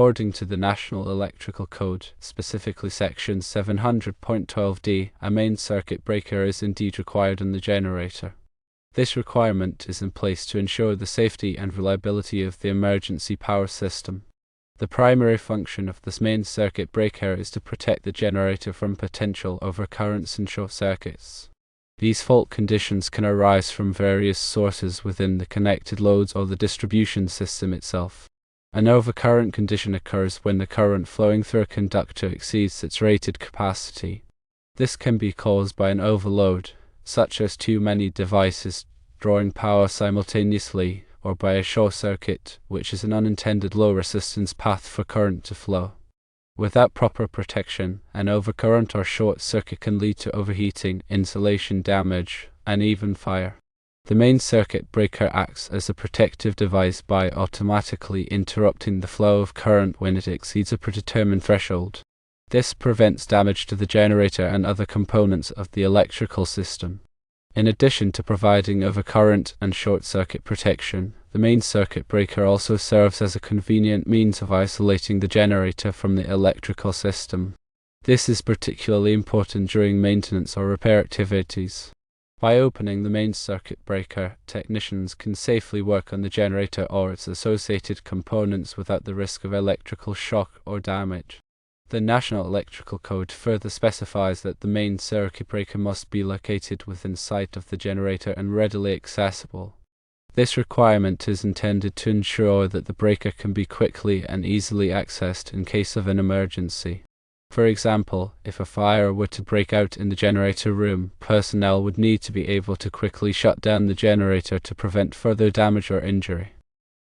According to the National Electrical Code, specifically Section 700.12d, a main circuit breaker is indeed required on the generator. This requirement is in place to ensure the safety and reliability of the emergency power system. The primary function of this main circuit breaker is to protect the generator from potential overcurrents and short circuits. These fault conditions can arise from various sources within the connected loads or the distribution system itself. An overcurrent condition occurs when the current flowing through a conductor exceeds its rated capacity. This can be caused by an overload, such as too many devices drawing power simultaneously, or by a short circuit, which is an unintended low resistance path for current to flow. Without proper protection, an overcurrent or short circuit can lead to overheating, insulation damage, and even fire. The main circuit breaker acts as a protective device by automatically interrupting the flow of current when it exceeds a predetermined threshold. This prevents damage to the generator and other components of the electrical system. In addition to providing overcurrent and short circuit protection, the main circuit breaker also serves as a convenient means of isolating the generator from the electrical system. This is particularly important during maintenance or repair activities. By opening the main circuit breaker, technicians can safely work on the generator or its associated components without the risk of electrical shock or damage. The National Electrical Code further specifies that the main circuit breaker must be located within sight of the generator and readily accessible. This requirement is intended to ensure that the breaker can be quickly and easily accessed in case of an emergency. For example, if a fire were to break out in the generator room, personnel would need to be able to quickly shut down the generator to prevent further damage or injury.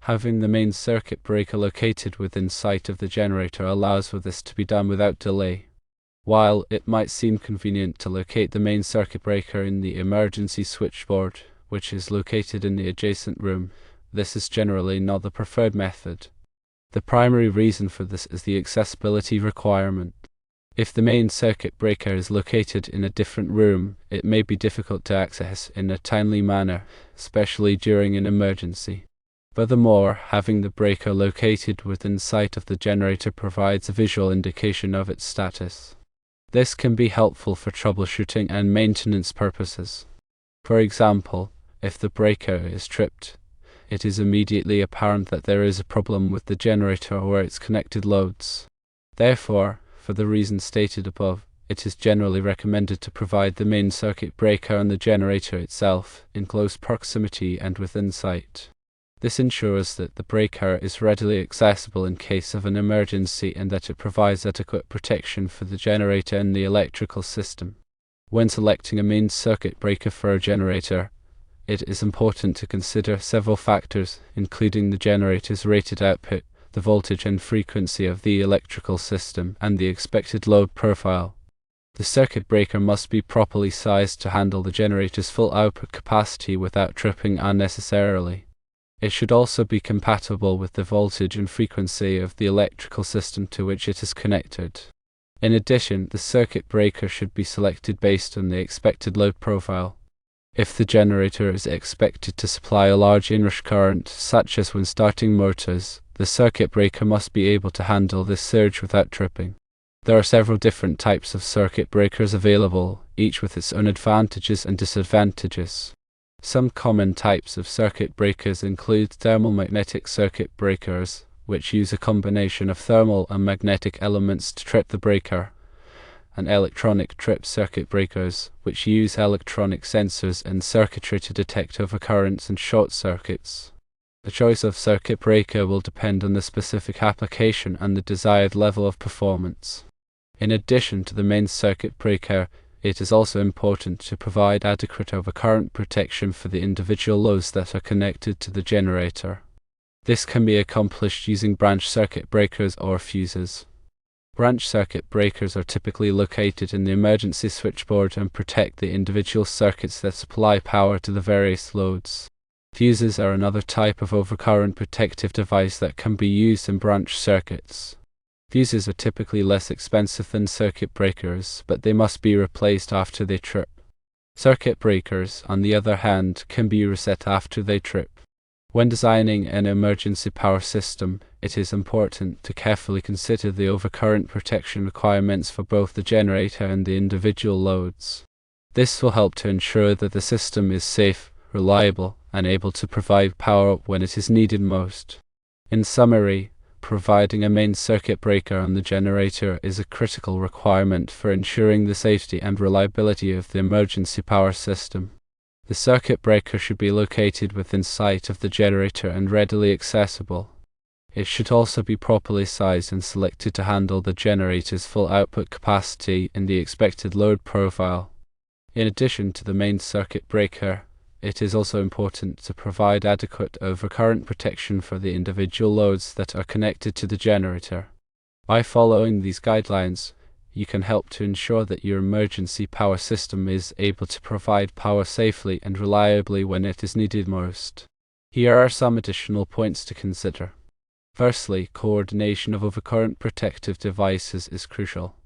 Having the main circuit breaker located within sight of the generator allows for this to be done without delay. While it might seem convenient to locate the main circuit breaker in the emergency switchboard, which is located in the adjacent room, this is generally not the preferred method. The primary reason for this is the accessibility requirement. If the main circuit breaker is located in a different room, it may be difficult to access in a timely manner, especially during an emergency. Furthermore, having the breaker located within sight of the generator provides a visual indication of its status. This can be helpful for troubleshooting and maintenance purposes. For example, if the breaker is tripped, it is immediately apparent that there is a problem with the generator or its connected loads. Therefore, for the reasons stated above, it is generally recommended to provide the main circuit breaker and the generator itself in close proximity and within sight. This ensures that the breaker is readily accessible in case of an emergency and that it provides adequate protection for the generator and the electrical system. When selecting a main circuit breaker for a generator, it is important to consider several factors, including the generator's rated output, the voltage and frequency of the electrical system, and the expected load profile. The circuit breaker must be properly sized to handle the generator's full output capacity without tripping unnecessarily. It should also be compatible with the voltage and frequency of the electrical system to which it is connected. In addition, the circuit breaker should be selected based on the expected load profile. If the generator is expected to supply a large inrush current, such as when starting motors, the circuit breaker must be able to handle this surge without tripping. There are several different types of circuit breakers available, each with its own advantages and disadvantages. Some common types of circuit breakers include thermal-magnetic circuit breakers, which use a combination of thermal and magnetic elements to trip the breaker, and electronic trip circuit breakers, which use electronic sensors and circuitry to detect overcurrents and short circuits. The choice of circuit breaker will depend on the specific application and the desired level of performance. In addition to the main circuit breaker, it is also important to provide adequate overcurrent protection for the individual loads that are connected to the generator. This can be accomplished using branch circuit breakers or fuses. Branch circuit breakers are typically located in the emergency switchboard and protect the individual circuits that supply power to the various loads. Fuses are another type of overcurrent protective device that can be used in branch circuits. Fuses are typically less expensive than circuit breakers, but they must be replaced after they trip. Circuit breakers, on the other hand, can be reset after they trip. When designing an emergency power system, it is important to carefully consider the overcurrent protection requirements for both the generator and the individual loads. This will help to ensure that the system is safe, reliable, and able to provide power when it is needed most. In summary, providing a main circuit breaker on the generator is a critical requirement for ensuring the safety and reliability of the emergency power system. The circuit breaker should be located within sight of the generator and readily accessible. It should also be properly sized and selected to handle the generator's full output capacity and the expected load profile. In addition to the main circuit breaker, it is also important to provide adequate overcurrent protection for the individual loads that are connected to the generator. By following these guidelines, you can help to ensure that your emergency power system is able to provide power safely and reliably when it is needed most. Here are some additional points to consider. Firstly, coordination of overcurrent protective devices is crucial.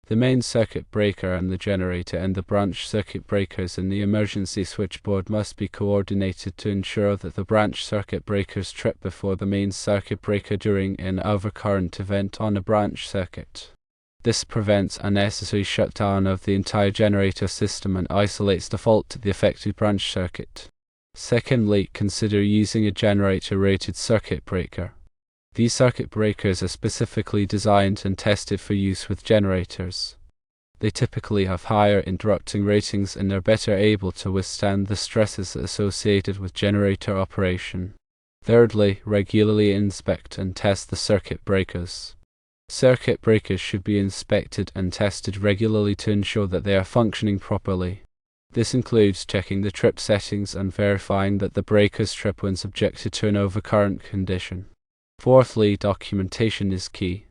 The main circuit breaker and the generator and the branch circuit breakers in the emergency switchboard must be coordinated to ensure that the branch circuit breakers trip before the main circuit breaker during an overcurrent event on a branch circuit. This prevents unnecessary shutdown of the entire generator system and isolates the fault to the affected branch circuit. Secondly, consider using a generator-rated circuit breaker. These circuit breakers are specifically designed and tested for use with generators. They typically have higher interrupting ratings and are better able to withstand the stresses associated with generator operation. Thirdly, regularly inspect and test the circuit breakers. Circuit breakers should be inspected and tested regularly to ensure that they are functioning properly. This includes checking the trip settings and verifying that the breakers trip when subjected to an overcurrent condition. Fourthly, documentation is key.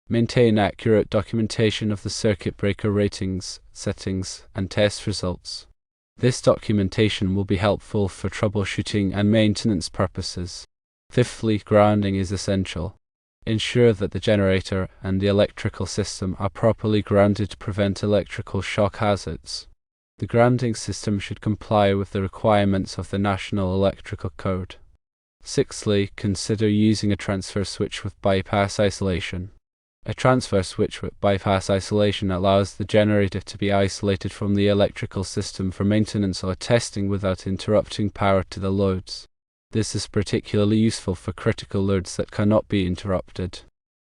Maintain accurate documentation of the circuit breaker ratings, settings, and test results. This documentation will be helpful for troubleshooting and maintenance purposes. Fifthly, grounding is essential. Ensure that the generator and the electrical system are properly grounded to prevent electrical shock hazards. The grounding system should comply with the requirements of the National Electrical Code. Sixthly, consider using a transfer switch with bypass isolation. A transfer switch with bypass isolation allows the generator to be isolated from the electrical system for maintenance or testing without interrupting power to the loads. This is particularly useful for critical loads that cannot be interrupted.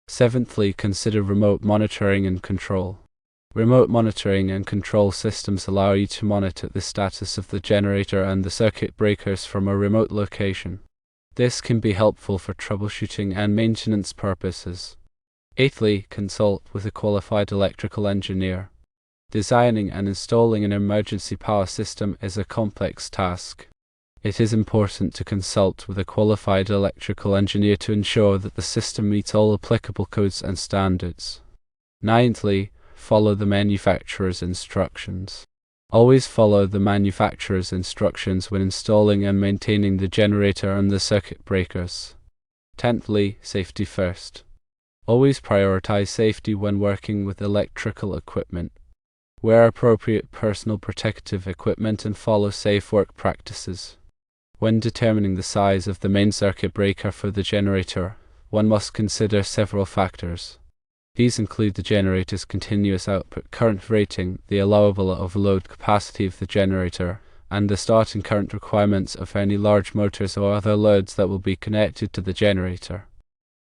Seventhly, consider remote monitoring and control. Remote monitoring and control systems allow you to monitor the status of the generator and the circuit breakers from a remote location. This can be helpful for troubleshooting and maintenance purposes. Eighthly, consult with a qualified electrical engineer. Designing and installing an emergency power system is a complex task. It is important to consult with a qualified electrical engineer to ensure that the system meets all applicable codes and standards. Ninthly, follow the manufacturer's instructions. Always follow the manufacturer's instructions when installing and maintaining the generator and the circuit breakers. Tenthly, safety first. Always prioritize safety when working with electrical equipment. Wear appropriate personal protective equipment and follow safe work practices. When determining the size of the main circuit breaker for the generator, one must consider several factors. These include the generator's continuous output current rating, the allowable overload capacity of the generator, and the starting current requirements of any large motors or other loads that will be connected to the generator.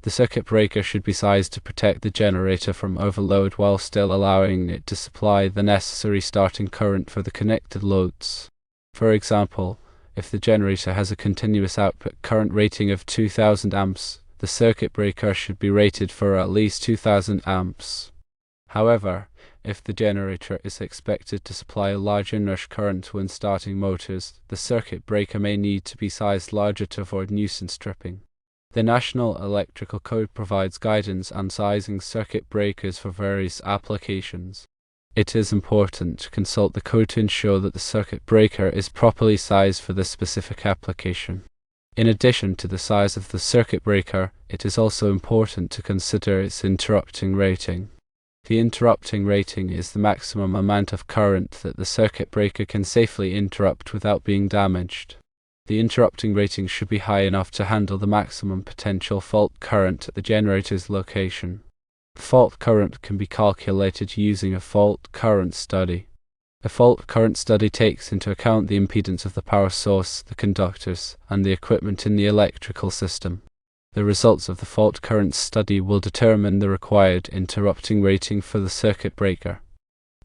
The circuit breaker should be sized to protect the generator from overload while still allowing it to supply the necessary starting current for the connected loads. For example, if the generator has a continuous output current rating of 2000 amps, the circuit breaker should be rated for at least 2000 amps. However, if the generator is expected to supply a large inrush current when starting motors, the circuit breaker may need to be sized larger to avoid nuisance tripping. The National Electrical Code provides guidance on sizing circuit breakers for various applications. It is important to consult the code to ensure that the circuit breaker is properly sized for the specific application. In addition to the size of the circuit breaker, it is also important to consider its interrupting rating. The interrupting rating is the maximum amount of current that the circuit breaker can safely interrupt without being damaged. The interrupting rating should be high enough to handle the maximum potential fault current at the generator's location. Fault current can be calculated using a fault current study. A fault current study takes into account the impedance of the power source, the conductors, and the equipment in the electrical system. The results of the fault current study will determine the required interrupting rating for the circuit breaker.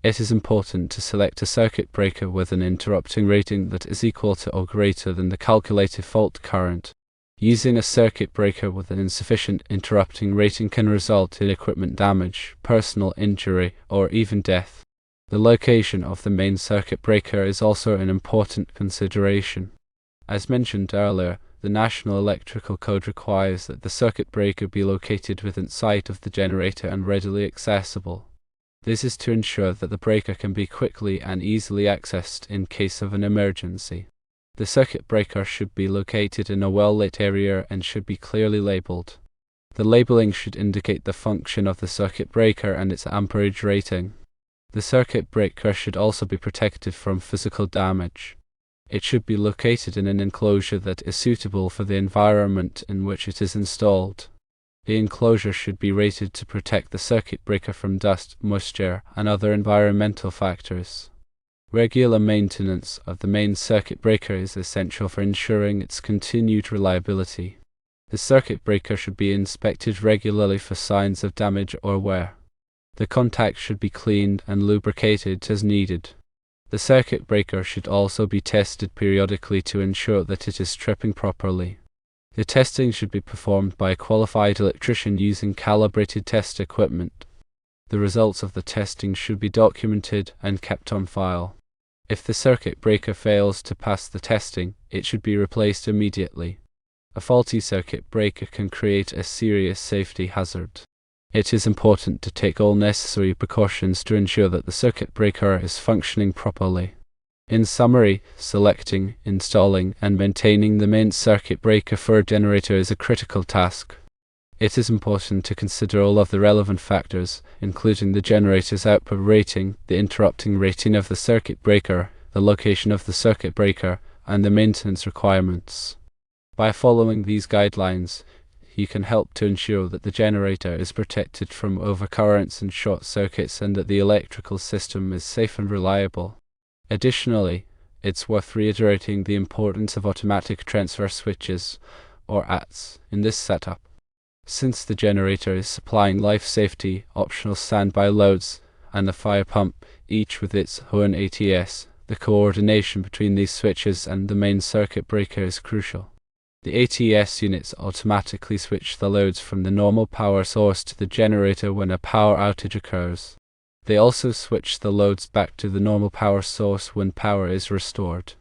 It is important to select a circuit breaker with an interrupting rating that is equal to or greater than the calculated fault current. Using a circuit breaker with an insufficient interrupting rating can result in equipment damage, personal injury, or even death. The location of the main circuit breaker is also an important consideration. As mentioned earlier, the National Electrical Code requires that the circuit breaker be located within sight of the generator and readily accessible. This is to ensure that the breaker can be quickly and easily accessed in case of an emergency. The circuit breaker should be located in a well-lit area and should be clearly labeled. The labeling should indicate the function of the circuit breaker and its amperage rating. The circuit breaker should also be protected from physical damage. It should be located in an enclosure that is suitable for the environment in which it is installed. The enclosure should be rated to protect the circuit breaker from dust, moisture, and other environmental factors. Regular maintenance of the main circuit breaker is essential for ensuring its continued reliability. The circuit breaker should be inspected regularly for signs of damage or wear. The contacts should be cleaned and lubricated as needed. The circuit breaker should also be tested periodically to ensure that it is tripping properly. The testing should be performed by a qualified electrician using calibrated test equipment. The results of the testing should be documented and kept on file. If the circuit breaker fails to pass the testing, it should be replaced immediately. A faulty circuit breaker can create a serious safety hazard. It is important to take all necessary precautions to ensure that the circuit breaker is functioning properly. In summary, selecting, installing, and maintaining the main circuit breaker for a generator is a critical task. It is important to consider all of the relevant factors, including the generator's output rating, the interrupting rating of the circuit breaker, the location of the circuit breaker, and the maintenance requirements. By following these guidelines, you can help to ensure that the generator is protected from overcurrents and short circuits and that the electrical system is safe and reliable. Additionally, it's worth reiterating the importance of automatic transfer switches, or ATS, in this setup. Since the generator is supplying life safety, optional standby loads, and a fire pump, each with its own ATS, the coordination between these switches and the main circuit breaker is crucial. The ATS units automatically switch the loads from the normal power source to the generator when a power outage occurs. They also switch the loads back to the normal power source when power is restored.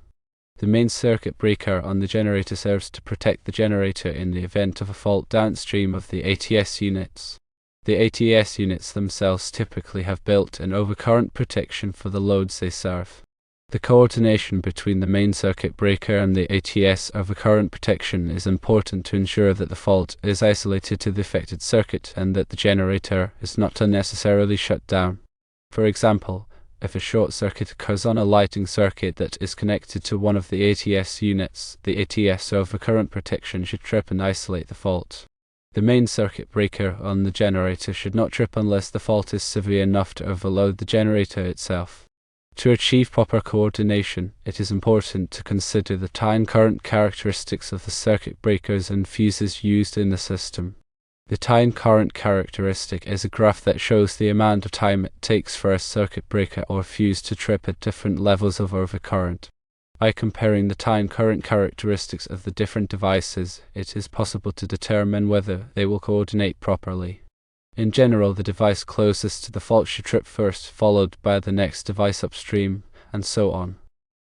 The main circuit breaker on the generator serves to protect the generator in the event of a fault downstream of the ATS units. The ATS units themselves typically have built-in overcurrent protection for the loads they serve. The coordination between the main circuit breaker and the ATS overcurrent protection is important to ensure that the fault is isolated to the affected circuit and that the generator is not unnecessarily shut down. For example, if a short circuit occurs on a lighting circuit that is connected to one of the ATS units, the ATS overcurrent protection should trip and isolate the fault. The main circuit breaker on the generator should not trip unless the fault is severe enough to overload the generator itself. To achieve proper coordination, it is important to consider the time current characteristics of the circuit breakers and fuses used in the system. The time current characteristic is a graph that shows the amount of time it takes for a circuit breaker or fuse to trip at different levels of overcurrent. By comparing the time current characteristics of the different devices, it is possible to determine whether they will coordinate properly. In general, the device closest to the fault should trip first, followed by the next device upstream, and so on.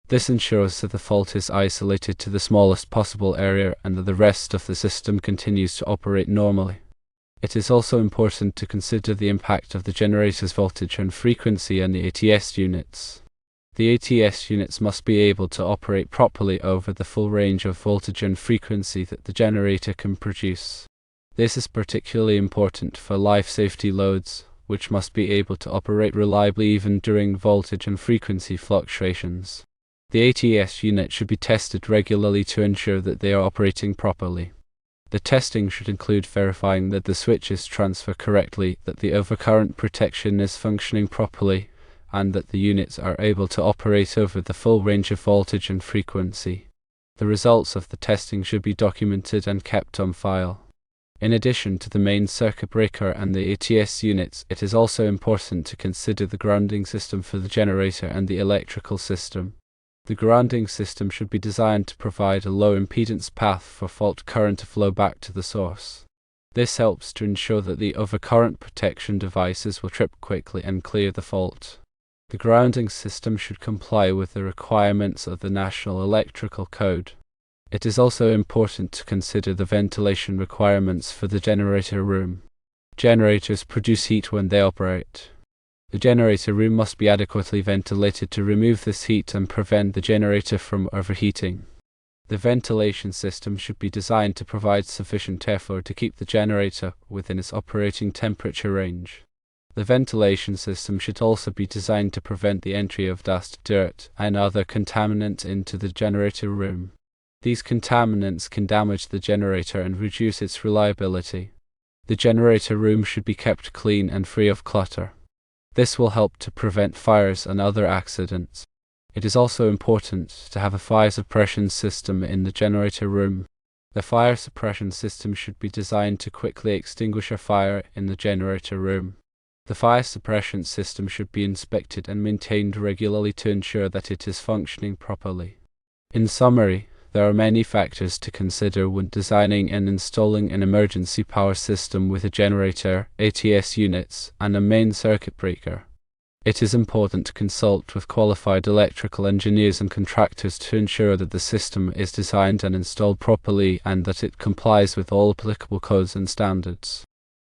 This ensures that the fault is isolated to the smallest possible area and that the rest of the system continues to operate normally. It is also important to consider the impact of the generator's voltage and frequency on the ATS units. The ATS units must be able to operate properly over the full range of voltage and frequency that the generator can produce. This is particularly important for life safety loads, which must be able to operate reliably even during voltage and frequency fluctuations. The ATS unit should be tested regularly to ensure that they are operating properly. The testing should include verifying that the switches transfer correctly, that the overcurrent protection is functioning properly, and that the units are able to operate over the full range of voltage and frequency. The results of the testing should be documented and kept on file. In addition to the main circuit breaker and the ATS units, it is also important to consider the grounding system for the generator and the electrical system. The grounding system should be designed to provide a low impedance path for fault current to flow back to the source. This helps to ensure that the overcurrent protection devices will trip quickly and clear the fault. The grounding system should comply with the requirements of the National Electrical Code. It is also important to consider the ventilation requirements for the generator room. Generators produce heat when they operate. The generator room must be adequately ventilated to remove this heat and prevent the generator from overheating. The ventilation system should be designed to provide sufficient airflow to keep the generator within its operating temperature range. The ventilation system should also be designed to prevent the entry of dust, dirt, and other contaminants into the generator room. These contaminants can damage the generator and reduce its reliability. The generator room should be kept clean and free of clutter. This will help to prevent fires and other accidents. It is also important to have a fire suppression system in the generator room. The fire suppression system should be designed to quickly extinguish a fire in the generator room. The fire suppression system should be inspected and maintained regularly to ensure that it is functioning properly. In summary, there are many factors to consider when designing and installing an emergency power system with a generator, ATS units, and a main circuit breaker. It is important to consult with qualified electrical engineers and contractors to ensure that the system is designed and installed properly and that it complies with all applicable codes and standards.